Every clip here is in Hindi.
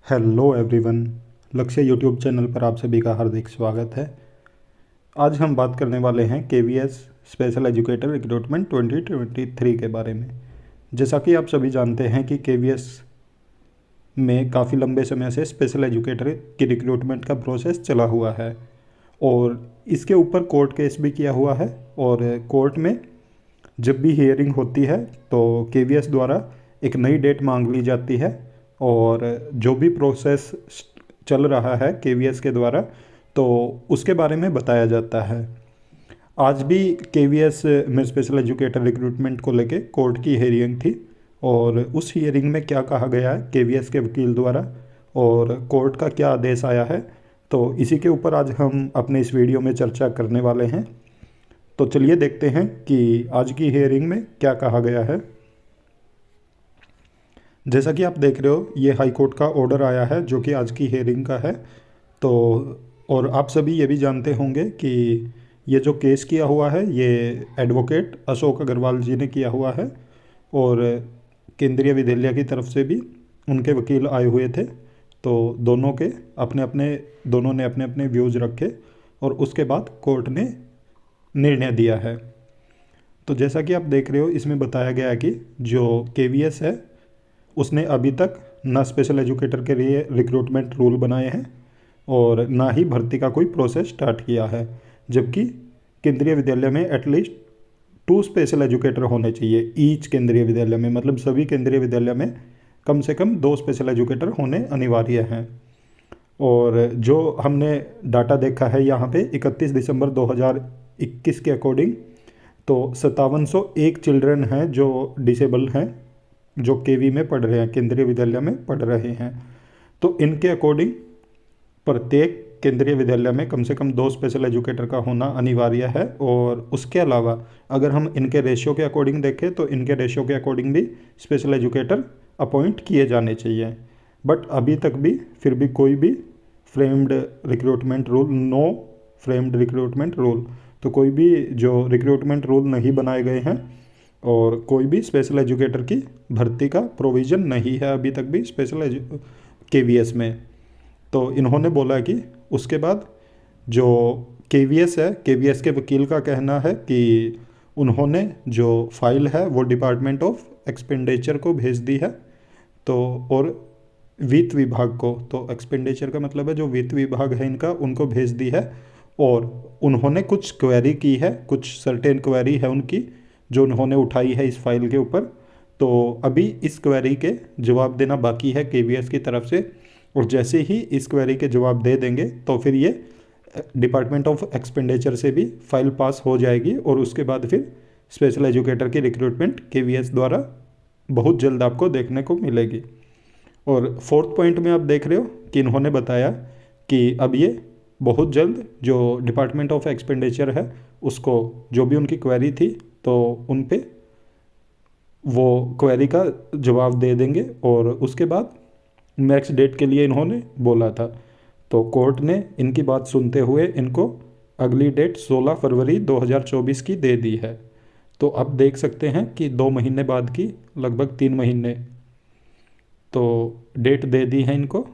Hello everyone. लक्ष्य यूट्यूब चैनल पर आप सभी का हार्दिक स्वागत है। आज हम बात करने वाले हैं केवीएस स्पेशल एजुकेटर रिक्रूटमेंट 2023 के बारे में। जैसा कि आप सभी जानते हैं कि केवीएस में काफ़ी लंबे समय से स्पेशल एजुकेटर की रिक्रूटमेंट का प्रोसेस चला हुआ है और इसके ऊपर कोर्ट केस भी किया हुआ है। और कोर्ट में जब भी हियरिंग होती है तो केवीएस द्वारा एक नई डेट मांग ली जाती है और जो भी प्रोसेस चल रहा है केवीएस के द्वारा तो उसके बारे में बताया जाता है। आज भी केवीएस में स्पेशल एजुकेटर रिक्रूटमेंट को लेके कोर्ट की हियरिंग थी और उस हियरिंग में क्या कहा गया है केवीएस के वकील द्वारा और कोर्ट का क्या आदेश आया है, तो इसी के ऊपर आज हम अपने इस वीडियो में चर्चा करने वाले हैं। तो चलिए देखते हैं कि आज की हियरिंग में क्या कहा गया है। जैसा कि आप देख रहे हो ये हाई कोर्ट का ऑर्डर आया है जो कि आज की हियरिंग का है। तो और आप सभी ये भी जानते होंगे कि ये जो केस किया हुआ है ये एडवोकेट अशोक अग्रवाल जी ने किया हुआ है और केंद्रीय विद्यालय की तरफ से भी उनके वकील आए हुए थे। तो दोनों ने अपने अपने व्यूज़ रखे और उसके बाद कोर्ट ने निर्णय दिया है। तो जैसा कि आप देख रहे हो इसमें बताया गया है कि जो केवीएस है उसने अभी तक ना स्पेशल एजुकेटर के लिए रिक्रूटमेंट रूल बनाए हैं और ना ही भर्ती का कोई प्रोसेस स्टार्ट किया है, जबकि केंद्रीय विद्यालय में एटलीस्ट 2 स्पेशल एजुकेटर होने चाहिए ईच केंद्रीय विद्यालय में, मतलब सभी केंद्रीय विद्यालय में कम से कम 2 स्पेशल एजुकेटर होने अनिवार्य हैं। और जो हमने डाटा देखा है यहाँ पे 31 दिसंबर 2021 के अकॉर्डिंग तो 5701 चिल्ड्रन हैं जो डिसेबल हैं जो केवी में पढ़ रहे हैं, केंद्रीय विद्यालय में पढ़ रहे हैं। तो इनके अकॉर्डिंग प्रत्येक केंद्रीय विद्यालय में कम से कम 2 स्पेशल एजुकेटर का होना अनिवार्य है। और उसके अलावा अगर हम इनके रेशियो के अकॉर्डिंग देखें तो इनके रेशियो के अकॉर्डिंग भी स्पेशल एजुकेटर अपॉइंट किए जाने चाहिए। बट अभी तक भी फिर भी कोई भी framed recruitment rule, no framed recruitment rule, तो कोई भी जो रिक्रूटमेंट रूल नहीं बनाए गए हैं और कोई भी स्पेशल एजुकेटर की भर्ती का प्रोविज़न नहीं है अभी तक भी स्पेशल केवीएस में। तो इन्होंने बोला कि उसके बाद जो केवीएस है, केवीएस के वकील का कहना है कि उन्होंने जो फाइल है वो डिपार्टमेंट ऑफ एक्सपेंडिचर को भेज दी है। तो और वित्त विभाग को, तो एक्सपेंडिचर का मतलब है जो वित्त विभाग है इनका, उनको भेज दी है। और उन्होंने कुछ क्वेरी की है, कुछ सर्टेन क्वेरी है उनकी जो उन्होंने उठाई है इस फाइल के ऊपर। तो अभी इस क्वेरी के जवाब देना बाकी है केवीएस की तरफ से और जैसे ही इस क्वेरी के जवाब दे देंगे तो फिर ये डिपार्टमेंट ऑफ एक्सपेंडिचर से भी फाइल पास हो जाएगी और उसके बाद फिर स्पेशल एजुकेटर की रिक्रूटमेंट केवीएस द्वारा बहुत जल्द आपको देखने को मिलेगी। और 4th पॉइंट में आप देख रहे हो कि इन्होंने बताया कि अब ये बहुत जल्द जो डिपार्टमेंट ऑफ एक्सपेंडिचर है उसको जो भी उनकी क्वेरी थी तो उन पे वो क्वेरी का जवाब दे देंगे और उसके बाद नेक्स्ट डेट के लिए इन्होंने बोला था। तो कोर्ट ने इनकी बात सुनते हुए इनको अगली डेट 16 फरवरी 2024 की दे दी है। तो अब देख सकते हैं कि 2 महीने बाद की लगभग 3 महीने तो डेट दे दी है इनको।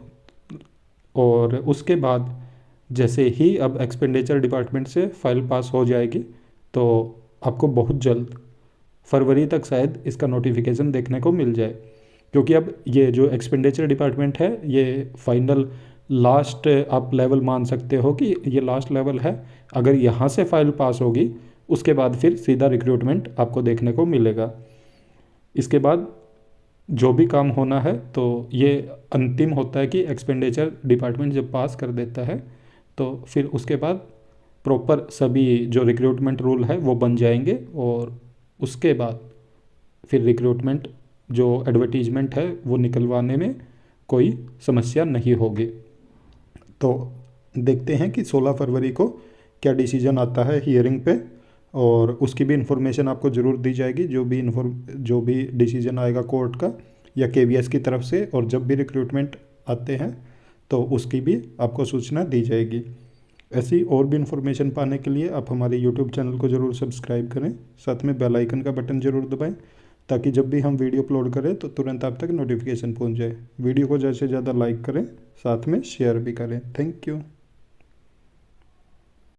और उसके बाद जैसे ही अब एक्सपेंडिचर डिपार्टमेंट से फाइल पास हो जाएगी तो आपको बहुत जल्द फरवरी तक शायद इसका नोटिफिकेशन देखने को मिल जाए, क्योंकि अब ये जो एक्सपेंडिचर डिपार्टमेंट है ये फाइनल लास्ट आप लेवल मान सकते हो कि ये लास्ट लेवल है। अगर यहाँ से फाइल पास होगी उसके बाद फिर सीधा रिक्रूटमेंट आपको देखने को मिलेगा। इसके बाद जो भी काम होना है तो ये अंतिम होता है कि एक्सपेंडिचर डिपार्टमेंट जब पास कर देता है तो फिर उसके बाद प्रॉपर सभी जो रिक्रूटमेंट रूल है वो बन जाएंगे और उसके बाद फिर रिक्रूटमेंट जो एडवर्टीजमेंट है वो निकलवाने में कोई समस्या नहीं होगी। तो देखते हैं कि 16 फरवरी को क्या डिसीजन आता है हियरिंग पे और उसकी भी इन्फॉर्मेशन आपको ज़रूर दी जाएगी। जो भी डिसीजन आएगा कोर्ट का या केवीएस की तरफ से और जब भी रिक्रूटमेंट आते हैं तो उसकी भी आपको सूचना दी जाएगी। ऐसी और भी इन्फॉर्मेशन पाने के लिए आप हमारे यूट्यूब चैनल को ज़रूर सब्सक्राइब करें, साथ में बेल आइकन का बटन ज़रूर दबाएं ताकि जब भी हम वीडियो अपलोड करें तो तुरंत आप तक नोटिफिकेशन पहुंच जाए। वीडियो को ज़्यादा से ज़्यादा लाइक करें, साथ में शेयर भी करें। Thank you.